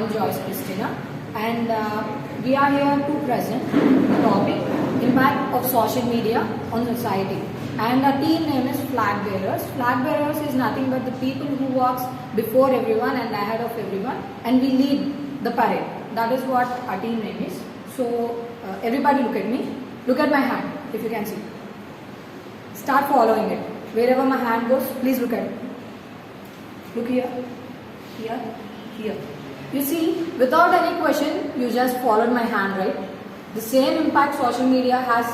am Joyce Christina, and we are here to present the topic impact of social media on society. And our team name is Flag Bearers. Flag Bearers is nothing but the people who walks before everyone and ahead of everyone, and we lead the parade. That is what our team name is. So everybody look at me. Look at my hand, if you can see. Start following it. Wherever my hand goes, please look at it. Look here, here, here. You see, without any question, you just followed my hand, right? The same impact social media has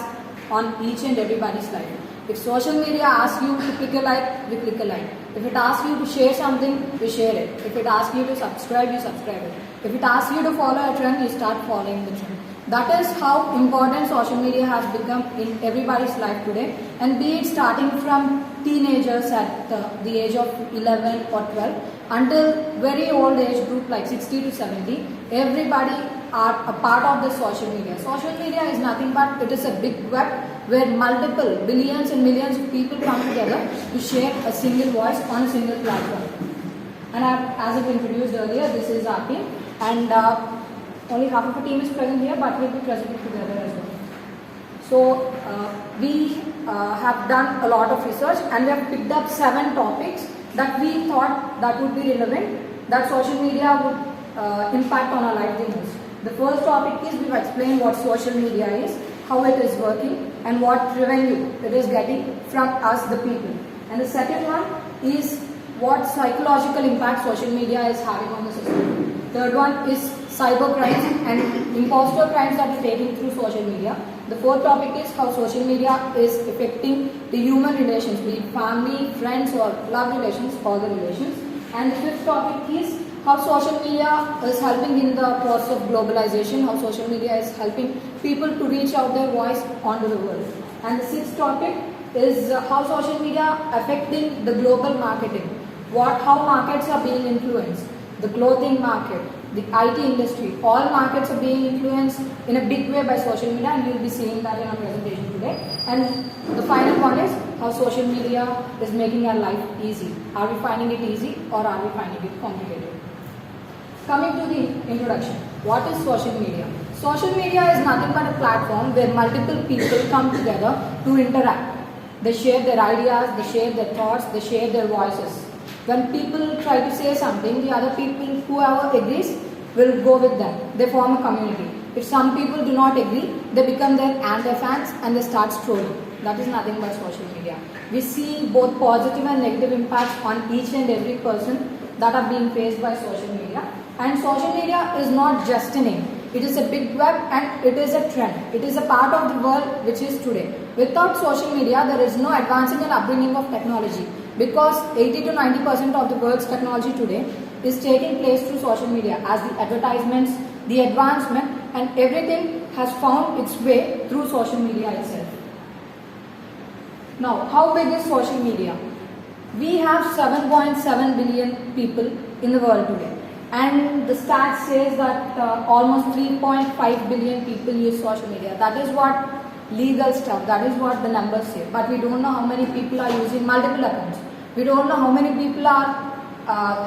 on each and everybody's life. If social media asks you to click a like, we click a like. If it asks you to share something, we share it. If it asks you to subscribe, you subscribe it. If it asks you to follow a trend, you start following the trend. That is how important social media has become in everybody's life today. And be it starting from teenagers at the age of 11 or 12 until very old age group like 60 to 70, everybody are a part of the social media. Social media is nothing but it is a big web where multiple billions and millions of people come together to share a single voice on a single platform. And as I've introduced earlier, this is our team, and only half of the team is present here, but we'll be presenting together as well. So we have done a lot of research, and we have picked up 7 topics that we thought that would be relevant, that social media would impact on our life the most. The first topic is we've explained what social media is, how it is working, and what revenue it is getting from us the people. And the second one is what psychological impact social media is having on the society. Third one is cyber crimes and imposter crimes that are taking through social media. The fourth topic is how social media is affecting the human relations, be it family, friends, or love relations, all the relations. And the fifth topic is how social media is helping in the process of globalization, how social media is helping people to reach out their voice onto the world. And the sixth topic is how social media affecting the global marketing, how markets are being influenced, the clothing market, the IT industry, all markets are being influenced in a big way by social media, and you'll be seeing that in our presentation today. And the final one is how social media is making our life easy. Are we finding it easy or are we finding it complicated? Coming to the introduction, what is social media? Social media is nothing but a platform where multiple people come together to interact. They share their ideas, they share their thoughts, they share their voices. When people try to say something, the other people, whoever agrees, will go with them. They form a community. If some people do not agree, they become their anti-fans and they start trolling. That is nothing but social media. We see both positive and negative impacts on each and every person that are being faced by social media. And social media is not just a name. It is a big web and it is a trend. It is a part of the world which is today. Without social media, there is no advancing and upbringing of technology, because 80 to 90% of the world's technology today is taking place through social media, as the advertisements, the advancement, and everything has found its way through social media itself. Now, how big is social media? We have 7.7 billion people in the world today. And the stats says that almost 3.5 billion people use social media. That is what legal stuff, that is what the numbers say. But we don't know how many people are using multiple accounts. We don't know how many people are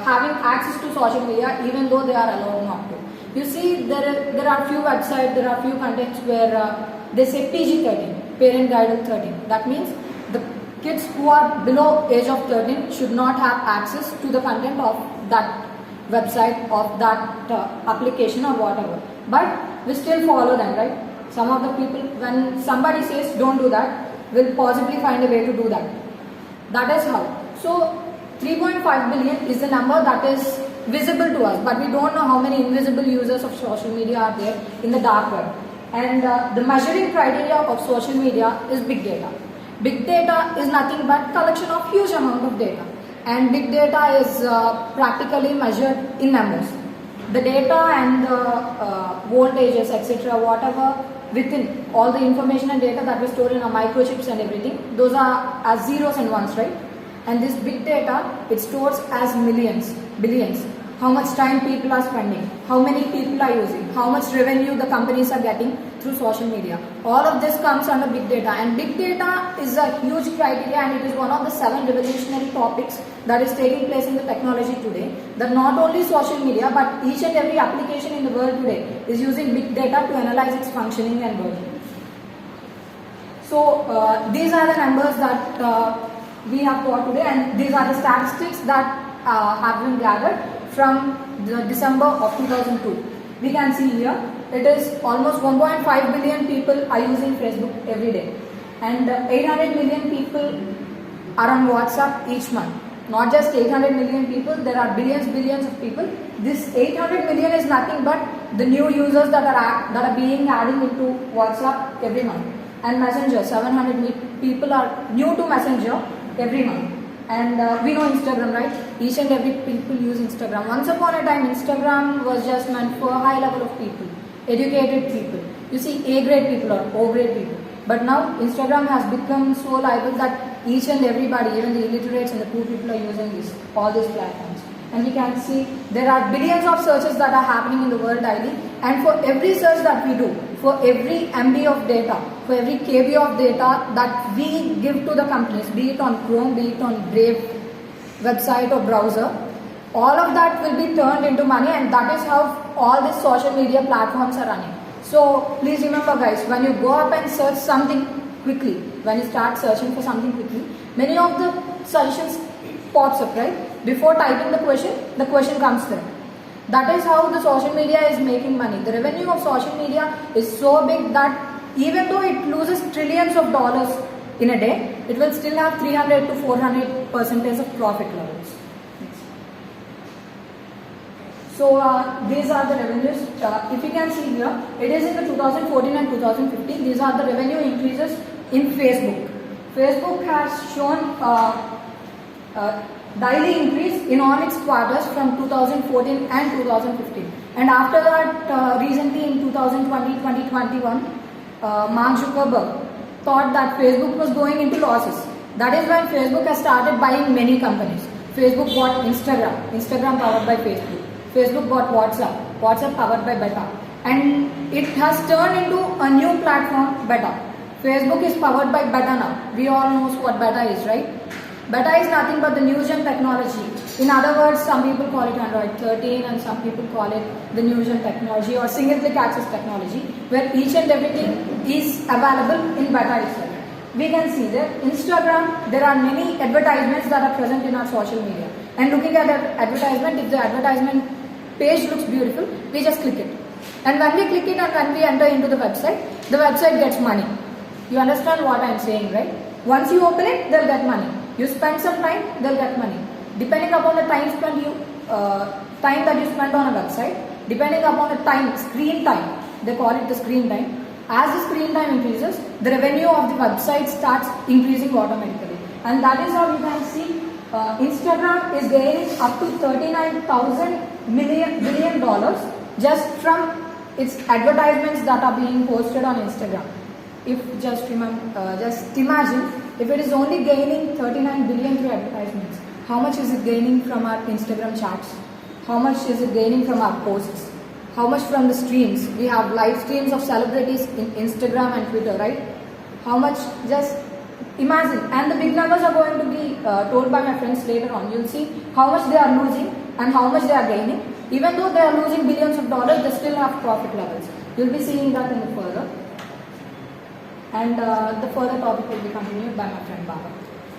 having access to social media even though they are allowed not to. You see, there are few websites, there are few contents where they say PG-13, parent guided 13. That means the kids who are below age of 13 should not have access to the content of that website, of that application or whatever. But we still follow them, right? Some of the people, when somebody says don't do that, will possibly find a way to do that. That is how. So 3.5 billion is the number that is visible to us, but we don't know how many invisible users of social media are there in the dark web. And the measuring criteria of social media is big data. Big data is nothing but collection of huge amount of data. And big data is practically measured in numbers. The data and the voltages, etc., whatever within all the information and data that we store in our microchips and everything, those are as zeros and ones, right? And this big data, it stores as millions, billions. How much time people are spending, how many people are using, how much revenue the companies are getting through social media. All of this comes under big data, and big data is a huge criteria, and it is one of the 7 revolutionary topics that is taking place in the technology today. That not only social media but each and every application in the world today is using big data to analyze its functioning and working. So these are the numbers that we have got today, and these are the statistics that have been gathered from the December of 2002. We can see here it is almost 1.5 billion people are using Facebook every day, and 800 million people are on WhatsApp each month. Not just 800 million people, there are billions of people. This 800 million is nothing but the new users that are being added into WhatsApp every month. And Messenger, 700 people are new to Messenger every month. And we know Instagram, right? Each and every people use Instagram. Once upon a time, Instagram was just meant for a high level of people, educated people. You see, A-grade people or O-grade people. But now, Instagram has become so liable that each and everybody, even the illiterates and the poor people, are using all these platforms. And we can see there are billions of searches that are happening in the world daily. And for every search that we do, for every MB of data, for every KB of data that we give to the companies, be it on Chrome, be it on Brave website or browser, all of that will be turned into money, and that is how all these social media platforms are running. So please remember guys, when you go up and search something quickly, when you start searching for something quickly, many of the suggestions pops up, right? Before typing the question comes there. That is how the social media is making money. The revenue of social media is so big that even though it loses trillions of dollars in a day, it will still have 300 to 400% of profit levels. So these are the revenues. If you can see here, it is in the 2014 and 2015. These are the revenue increases in Facebook. Facebook has shown daily increase in all its quarters from 2014 and 2015. And after that, recently in 2020-2021, Mark Zuckerberg thought that Facebook was going into losses. That is when Facebook has started buying many companies. Facebook bought Instagram powered by Facebook. Facebook bought WhatsApp powered by Meta. And it has turned into a new platform, Meta. Facebook is powered by Meta now. We all know what Meta is, right? Meta is nothing but the new gen technology. In other words, some people call it Android 13 and some people call it the new gen technology or single click access technology, where each and everything is available in Meta itself. We can see that Instagram, there are many advertisements that are present in our social media. And looking at that advertisement, if the advertisement page looks beautiful, we just click it. And when we click it and when we enter into the website gets money. You understand what I am saying, right? Once you open it, they'll get money. You spend some time, they'll get money. Depending upon the time that you spend on a website, depending upon the screen time, they call it the screen time. As the screen time increases, the revenue of the website starts increasing automatically. And that is how you can see Instagram is gaining up to $39,000 billion just from its advertisements that are being posted on Instagram. Just imagine if it is only gaining 39 billion through advertisements, how much is it gaining from our Instagram chats? How much is it gaining from our posts? How much from the streams? We have live streams of celebrities in Instagram and Twitter, right? How much? Just imagine. And the big numbers are going to be told by my friends later on. You'll see how much they are losing and how much they are gaining. Even though they are losing billions of dollars, they still have profit levels. You'll be seeing that in the further. And the further topic will be continued by my friend Baba.